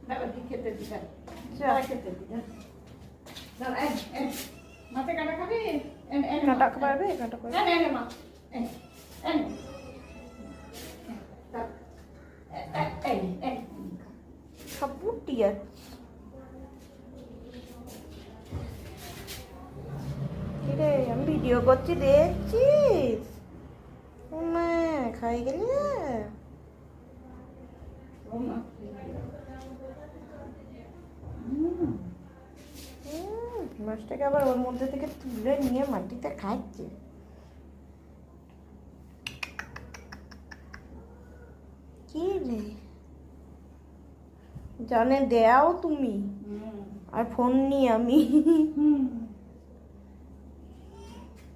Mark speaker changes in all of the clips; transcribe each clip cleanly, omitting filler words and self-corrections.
Speaker 1: বাবাকে খেতে দিই, খেতে দিই। মাথা কাটা খাবি?
Speaker 2: কাটা পারবে? কাটা পারবে?
Speaker 1: মা
Speaker 2: খাবুটি আছে। কিরে আমি ভিডিও করছি দেখছিস? মা খাই গেলি? মাছটাকে আবার ওর মধ্যে থেকে তুলে নিয়ে মাটিতে খাচ্ছে। কি রে জানে দেও তুমি আর ফোন নি আমি।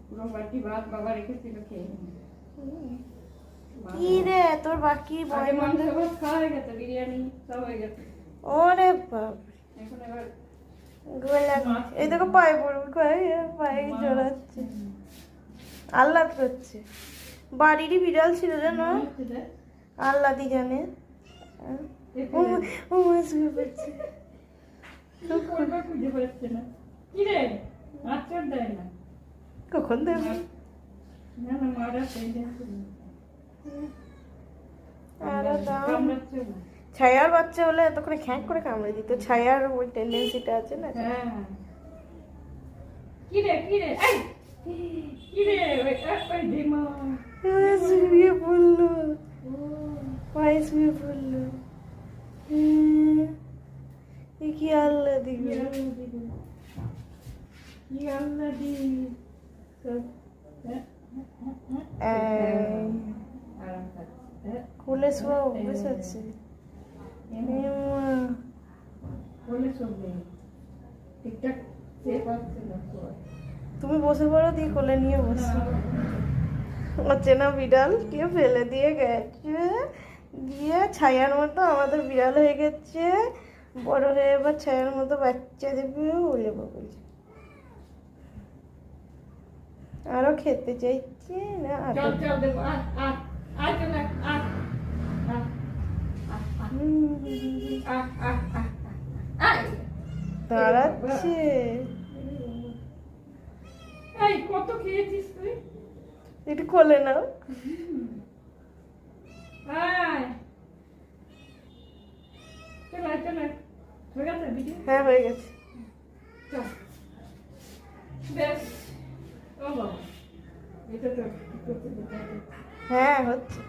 Speaker 1: পুরো বাটি ভাত বাবা রেখেছিল খেয়ে।
Speaker 2: কি রে তোর বাকি
Speaker 1: মাংস ভাত খাওয়া হয়ে গেছে, বিরিয়ানি সব হয়ে গেছে।
Speaker 2: ওরে বাপ,
Speaker 1: এখন এবার
Speaker 2: এই দেখো পায়ে পড়বে, পায়ে জড়াচ্ছে, আহ্লাদ করছে। বাড়িরই বিড়াল ছিল জানো, আহ্লাদি জানে। ও মাছ পড়ছে,
Speaker 1: খুঁজে পাচ্ছে না। কি রে আচার দেয় না?
Speaker 2: কখন দেবে?
Speaker 1: না না মারা
Speaker 2: ছায়ার বাচ্চা হলে এতক্ষণে খ্যাঁক করে কামড়ে দিত। ছায়ার ওই টেন্ডেন্সিটা আছে না।
Speaker 1: কি রে কি রে কি রে
Speaker 2: শুয়ে পড়লো, পায়ে শুয়ে পড়লো। কি আল্লাহ দিবে,
Speaker 1: কি আল্লাহ দি
Speaker 2: কোলে শোয়া অভ্যেস আছে। তুমি বসে পড়ো, দিয়ে কোলে নিয়ে বসো। অচেনা বিড়াল কে ফেলে দিয়ে গেছে, দিয়ে ছায়ার মতো আমাদের বিড়াল হয়ে গেছে। বড় হয়ে এবার ছায়ার মতো বাচ্চা দেবে বলে বলছে। আরো খেতে চাইছে না, দাঁড়াচ্ছে।
Speaker 1: কত খেয়েছিস তুই?
Speaker 2: একটু কোলে নাও। হ্যাঁ হয়ে গেছে। হ্যাঁ হচ্ছে।